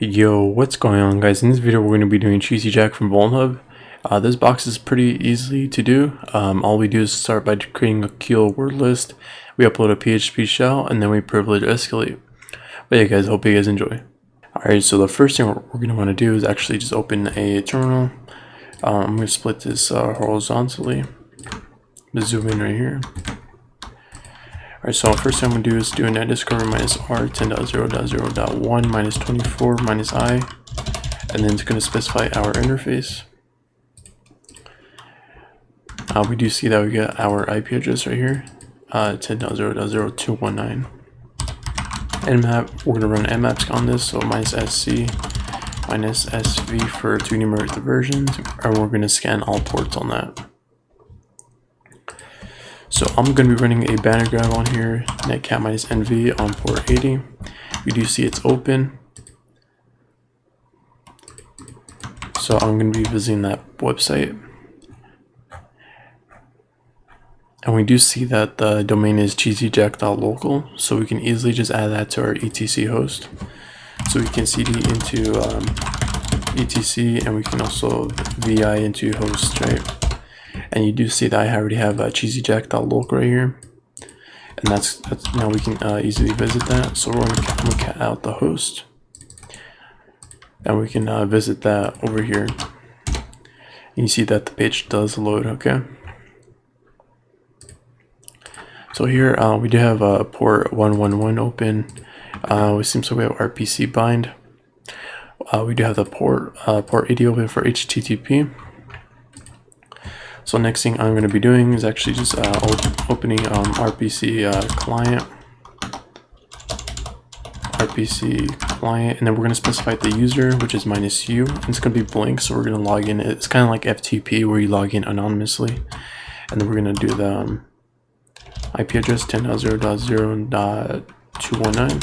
Yo, what's going on, guys? In this video we're going to be doing Cheeseyjack from VulnHub. This box is pretty easy to do. All we do is start by creating a cewl word list. We upload a PHP shell and then we privilege escalate. But yeah guys, hope you guys enjoy. Alright, so the first thing we're going to want to do is actually just open a terminal. I'm going to split this horizontally. Zoom in right here. Alright, so first thing I'm going to do is do a net discover minus r 10.0.0.1 minus 24 minus I, and then it's going to specify our interface. We do see that we got our IP address right here, 10.0.0.219. Nmap, we're going to run nmaps on this, so minus sc minus sv for 2 numeric versions, and we're going to scan all ports on that. So I'm going to be running a banner grab on here, netcat minus nv on port 80. We do see it's open. So I'm going to be visiting that website. And we do see that the domain is cheeseyjack.local, so we can easily just add that to our etc host. So we can cd into etc, and we can also vi into host, right? And you do see that I already have cheeseyjack.local right here, and that's now we can easily visit that. So we're going to cat out the host, and we can visit that over here. And you see that the page does load. Okay. So here we do have port 111 open. It seems like we have RPC bind. We do have the port 80 open for HTTP. So next thing I'm going to be doing is actually just opening RPC client, and then we're going to specify the user, which is -u, and it's going to be blank, so we're going to log in. It's kind of like FTP where you log in anonymously, and then we're going to do the IP address 10.0.0.219.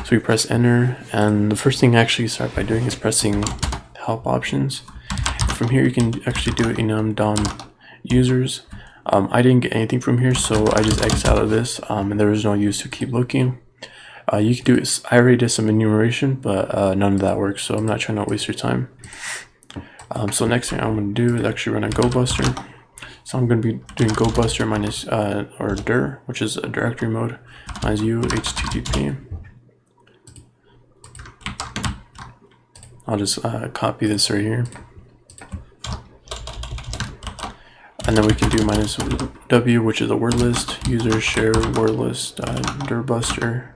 So we press enter, and the first thing I actually start by doing is pressing help options. From here you can actually do it in DOM users. I didn't get anything from here, so I just X out of this, and there was no use to keep looking. You can do it. I already did some enumeration, but none of that works, so I'm not trying to waste your time. So next thing I'm going to do is actually run a GoBuster. So I'm going to be doing GoBuster minus or dir, which is a directory mode, minus u http. I'll just copy this right here. And then we can do minus w, which is a word list, user share word list, dirbuster,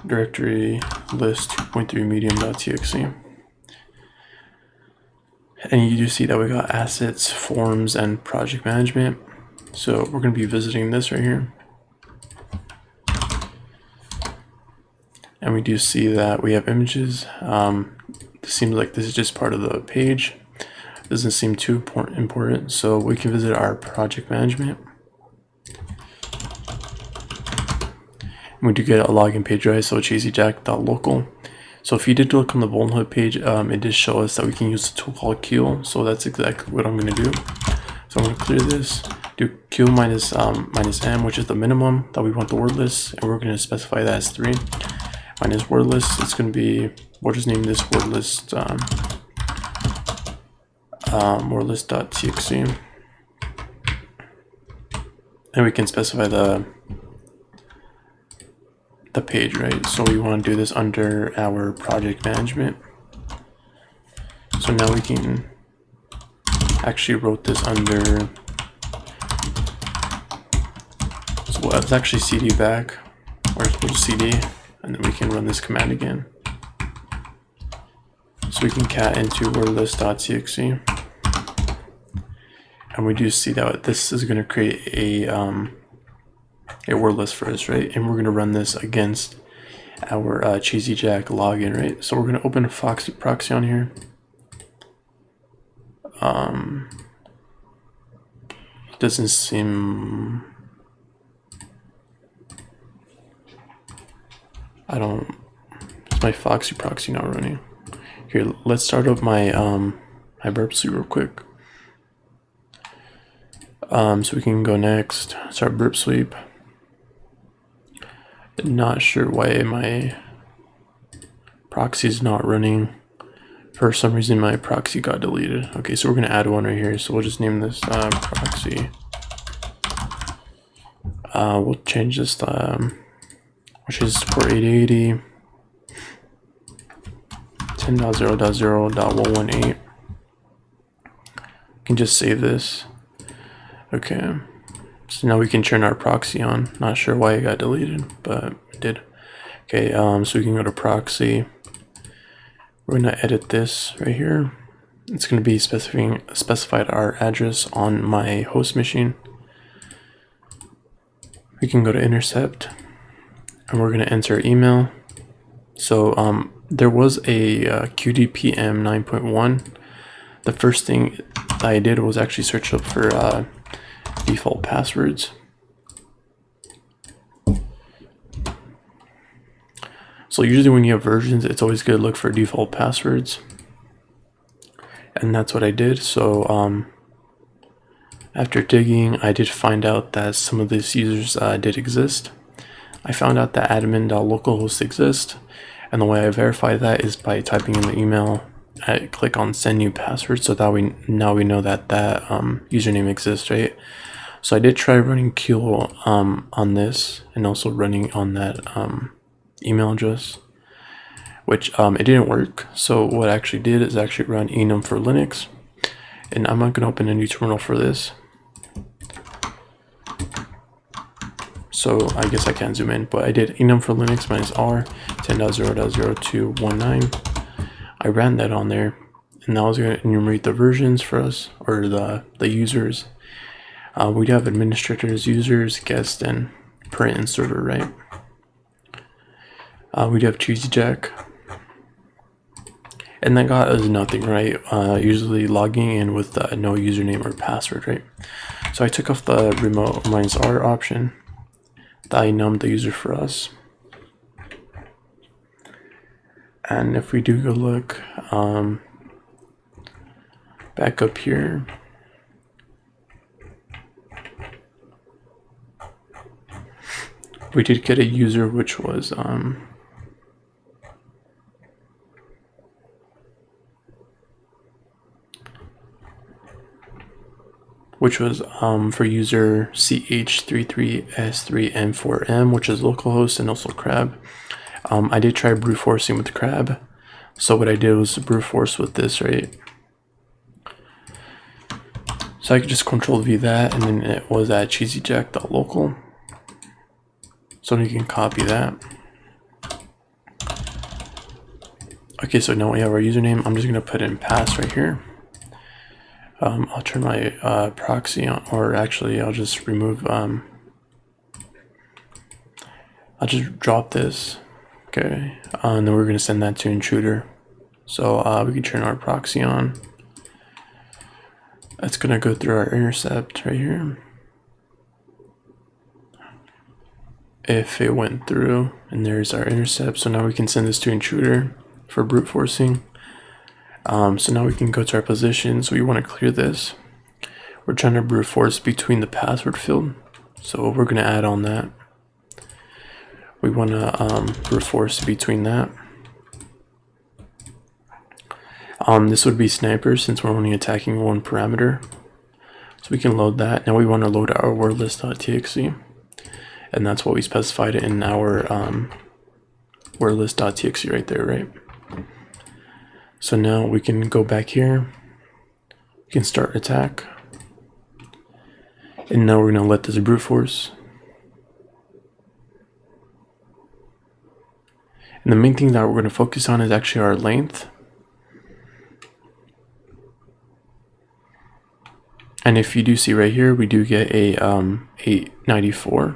directory list 2.3 medium.txt. And you do see that we got assets, forms, and project management. So we're going to be visiting this right here. And we do see that we have images. It seems like this is just part of the page. Doesn't seem too important, so we can visit our project management. We do get a login page, right? So cheeseyjack.local. So if you did look on the VulnHub page, it did show us that we can use a tool called cewl. So that's exactly what I'm going to do. So I'm going to clear this, do cewl minus m, which is the minimum that we want the word list, and we're going to specify that as 3. Minus word list, it's going to be, we'll just name this word list word list.txt, and we can specify the page, right? So we want to do this under our project management. So now we can actually wrote this under, so let's actually cd back, or we'll cd, and then we can run this command again. So we can cat into word list.txt, and we do see that this is going to create a word list for us, right? And we're going to run this against our Cheeseyjack login, right? So we're going to open a proxy on here. It doesn't seem, is my Foxy proxy not running? Here, let's start up my my burp sleep real quick. So we can go next, start burp sleep. Not sure why my proxy is not running. For some reason my proxy got deleted. Okay, so we're gonna add one right here. So we'll just name this proxy. We'll change this which is port 8080 10.0.0.118. You can just save this. Okay, so now we can turn our proxy on. Not sure why it got deleted, but it did. Okay, so we can go to proxy. We're gonna edit this right here. It's gonna be specified our address on my host machine. We can go to intercept, and we're gonna enter email. So there was a Qdpm 9.1. The first thing that I did was actually search up for default passwords. So usually when you have versions, it's always good to look for default passwords. And that's what I did. So after digging, I did find out that some of these users did exist. I found out that admin.localhost exists. And the way I verify that is by typing in the email. I click on send new password, so that now we know that username exists, right? So I did try running cewl on this, and also running on that email address, which it didn't work. So what I actually did is actually run enum for Linux, and I'm not going to open a new terminal for this. So I guess I can't zoom in, but I did enum for Linux -r 10.0.0.219. I ran that on there, and that was going to enumerate the versions for us, or the users. We'd have administrators, users, guests, and parent and server, right? We'd have Cheeseyjack, and that got us nothing, right? Usually logging in with no username or password, right? So I took off the remote -r option. That enummed the user for us. And if we do go look back up here, we did get a user which was for user CH33S3M4M, which is localhost and also crab. I did try brute forcing with crab. So what I did was brute force with this, right? So I could just control V that, and then it was at cheeseyjack.local. So you can copy that. Okay, so now we have our username. I'm just gonna put in pass right here. I'll turn my proxy on, or actually I'll just remove, I'll just drop this. Okay, and then we're gonna send that to intruder. So we can turn our proxy on. It's gonna go through our intercept right here. If it went through, and there's our intercept, so now we can send this to intruder for brute forcing. So now we can go to our position. So we want to clear this. We're trying to brute force between the password field, so we're going to add on that. We want to brute force between that. This would be sniper, since we're only attacking one parameter. So we can load that. Now we want to load our word list.txt, and that's what we specified in our word list.txt right there, right? So now we can go back here, we can start attack, and now we're going to let this brute force. And the main thing that we're going to focus on is actually our length. And if you do see right here, we do get a 894.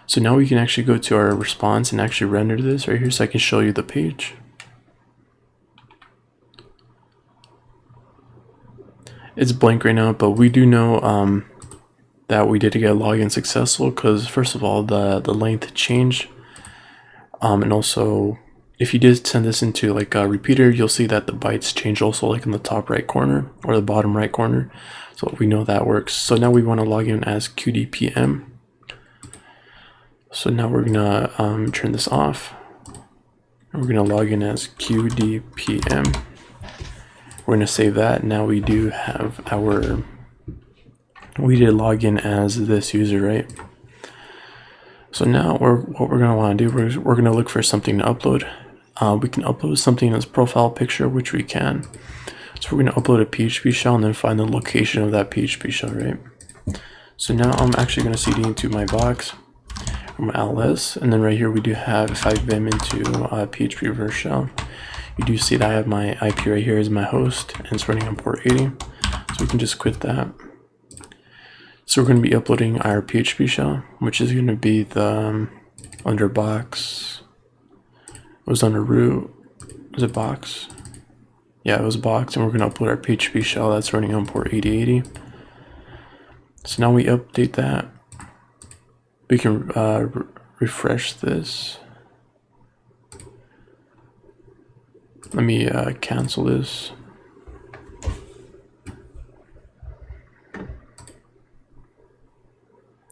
So now we can actually go to our response and actually render this right here, so I can show you the page. It's blank right now, but we do know that we did get a login successful, because first of all, the length changed, and also if you did send this into like a repeater, you'll see that the bytes change also, like in the top right corner or the bottom right corner. So we know that works. So now we want to log in as Qdpm. So now we're gonna turn this off. And we're going to log in as Qdpm. We're going to save that. Now we do have our, we did log in as this user, right? So now what we're going to want to do, we're going to look for something to upload. We can upload something as profile picture, which we can. So we're going to upload a PHP shell and then find the location of that PHP shell, right? So now I'm actually going to CD into my box, my ls, and then right here we do have, if I vim into PHP reverse shell, you do see that I have my IP right here as my host, and it's running on port 80. So we can just quit that. So we're going to be uploading our PHP shell, which is going to be the under box. It was under root. Was it box? Yeah, it was box, and we're going to upload our PHP shell that's running on port 8080. So now we update that. We can refresh this. Let me cancel this.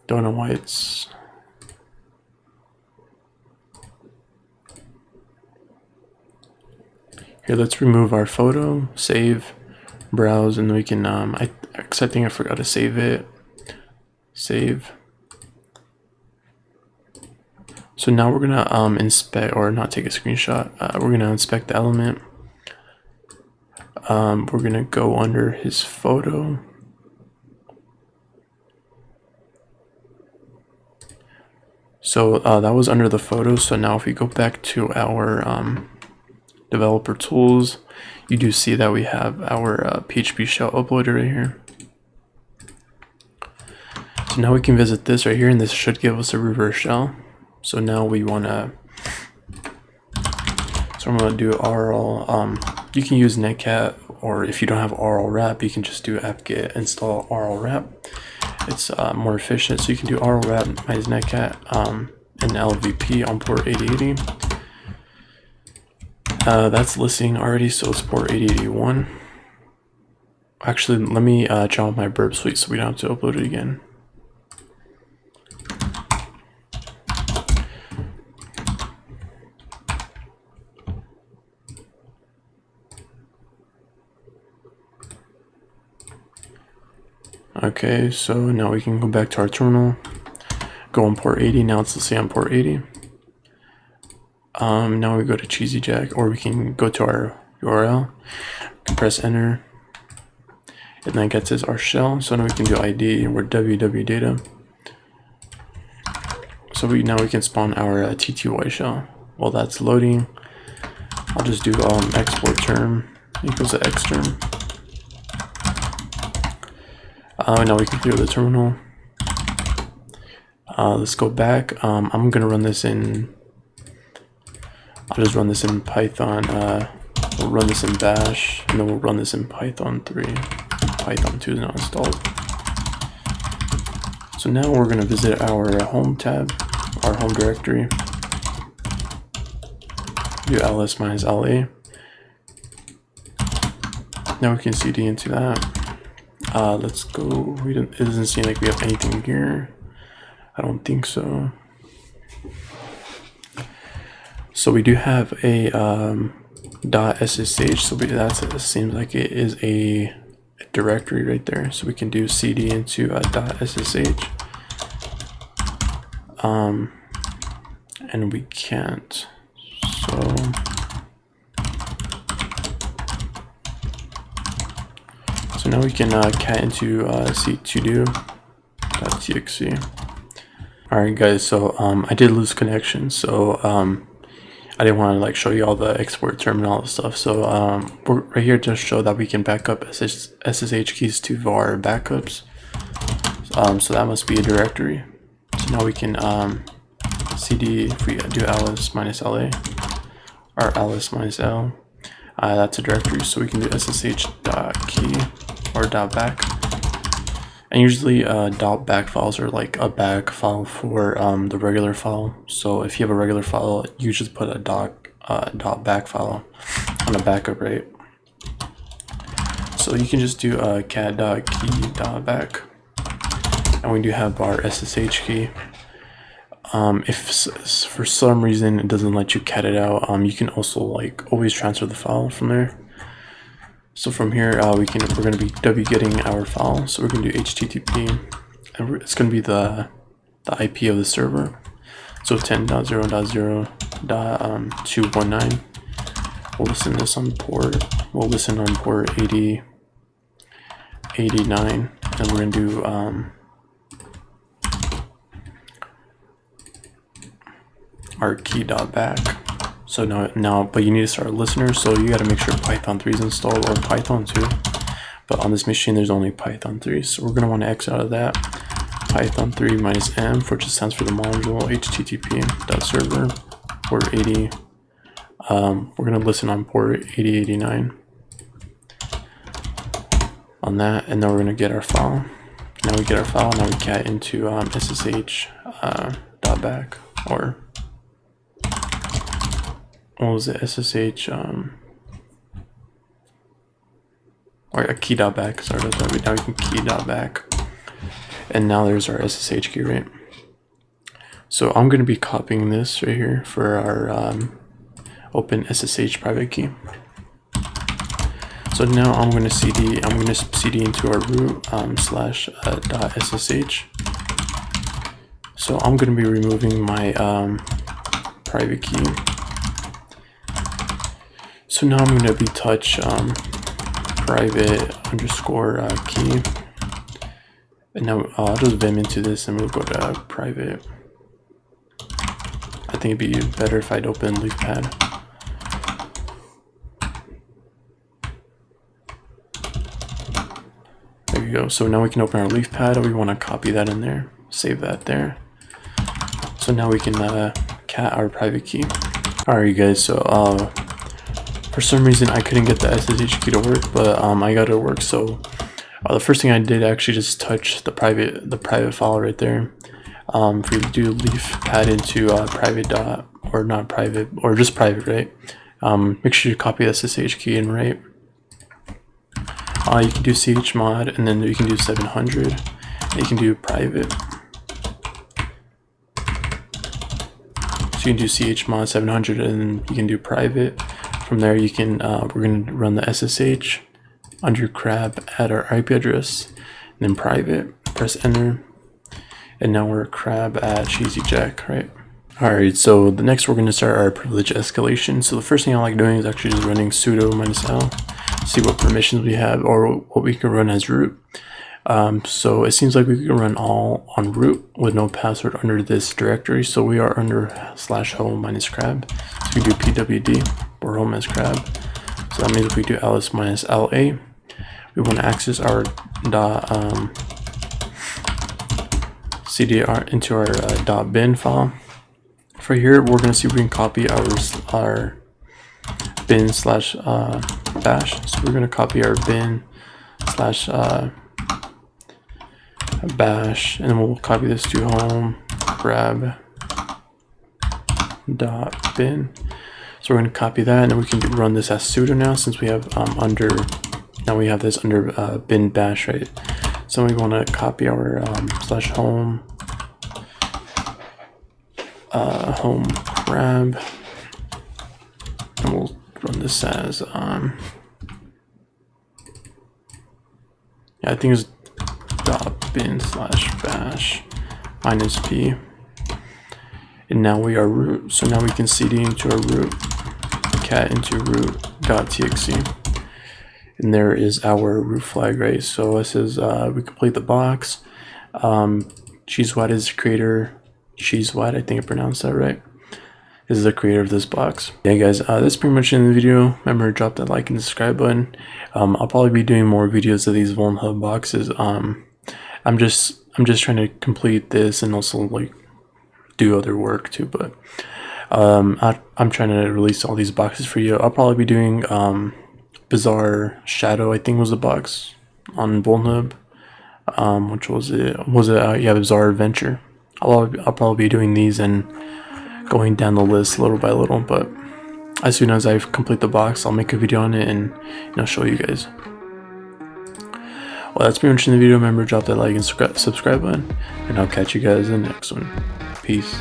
Don't know why it's... Here, let's remove our photo, save, browse, and then we can, I think I forgot to save it. Save. So now we're gonna inspect, or not take a screenshot. We're gonna inspect the element. We're gonna go under his photo. So that was under the photo. So now if we go back to our developer tools, you do see that we have our PHP shell uploaded right here. So now we can visit this right here, and this should give us a reverse shell. So now we want to, so I'm going to do RL, you can use netcat, or if you don't have RL wrap, you can just do apt-get install RL wrap. It's more efficient, so you can do RL wrap minus netcat and LVP on port 8080. That's listing already, so it's port 8081. Actually, let me jump my burp suite so we don't have to upload it again. Okay, so now we can go back to our terminal, go on port 80. Now it's, let's say, on port 80. Now we go to Cheeseyjack, or we can go to our URL, press enter, and that gets us our shell. So now we can do ID, or www data. So now we can spawn our TTY shell. While that's loading, I'll just do export term equals to x term. Now we can clear the terminal. Let's go back. I'm gonna run this in, I'll just run this in Python. We'll run this in bash, and then we'll run this in Python 3. Python 2 is not installed. So now we're gonna visit our home tab, our home directory. Do ls minus la. Now we can cd into that. Let's go. It doesn't seem like we have anything here. I don't think so. So we do have a .ssh. So it seems like it is a directory right there. So we can do cd into .ssh. And we can't. So now we can cat into c2do.txt. Alright guys, so I did lose connection, so I didn't want to like show you all the export term and all this stuff. So we're right here to show that we can back up SSH keys to var backups. So that must be a directory. So now we can cd, if we do ls minus la, or ls minus l, that's a directory. So we can do ssh.key or .back. And usually .back files are like a back file for the regular file. So if you have a regular file, you just put a .back file on a backup, right? So you can just do cat.key.back, and we do have our SSH key. If for some reason it doesn't let you cat it out, you can also like always transfer the file from there. So from here, we're going to be getting our file. So we're going to do HTTP, and it's going to be the IP of the server. So 10.0.0.219. We'll listen this on port. We'll listen on port 8089, and we're going to do our key.back. So now, but you need to start a listener, so you got to make sure Python 3 is installed, or Python 2. But on this machine, there's only Python 3, so we're going to want to X out of that. Python 3 -m, which just stands for the module, http.server, port 80. We're going to listen on port 8089 on that, and then we're going to get our file. Now we get our file, now we cat into ssh .back, or what was it, ssh or a key.back, sorry about that. Now we can key.back, and now there's our ssh key, right? So I'm going to be copying this right here for our open ssh private key. So now I'm going to cd into our root /.ssh. So I'm going to be removing my private key. So now I'm going to be touch private underscore key, and now I'll just vim into this and we'll go to private. I think it'd be better if I'd open leafpad. There you go. So now we can open our leafpad. We want to copy that in there, save that there. So now we can cat our private key. Alright guys, so for some reason I couldn't get the SSH key to work, but I got it to work. So the first thing I did, actually just touch the private file right there. If you do leafpad into private dot, or not private, or just private, right? Make sure you copy the SSH key in, right? You can do chmod, and then you can do 700, and you can do private. So you can do chmod 700, and then you can do private. From there, you can we're going to run the SSH under crab, add our IP address, and then private. Press enter, and now we're crab at Cheeseyjack, right? Alright, so the next we're going to start our privilege escalation. So the first thing I like doing is actually just running sudo -l, see what permissions we have, or what we can run as root. So it seems like we can run all on root with no password under this directory. So we are under /home -crab. So we do pwd or home as crab. So that means if we do ls -la, we want to access our cdr into our .bin file. For here, we're going to see if we can copy our bin /bash. So we're going to copy our bin /bash, and then we'll copy this to home grab .bin. So we're going to copy that, and then we can run this as sudo now, since we have now we have this under bin bash, right? So we want to copy our /home home grab, and we'll run this as yeah, I think it's .bin /bash -p, and now we are root. So now we can cd into our root, cat into root.txt, and there is our root flag, right? So this is we complete the box. Cheeseyjack is the creator. Cheeseyjack, I think I pronounced that right, is the creator of this box. Yeah guys, that's pretty much in the video. Remember to drop that like and subscribe button. I'll probably be doing more videos of these VulnHub boxes. I'm just trying to complete this and also like do other work too, but I'm trying to release all these boxes for you. I'll probably be doing Bizarre Shadow, I think was the box on VulnHub. Which was it? Yeah, Bizarre Adventure. I'll probably be doing these and going down the list little by little, but as soon as I complete the box, I'll make a video on it and show you guys. Well, that's pretty much in the video. Remember to drop that like and subscribe button, and I'll catch you guys in the next one. Peace.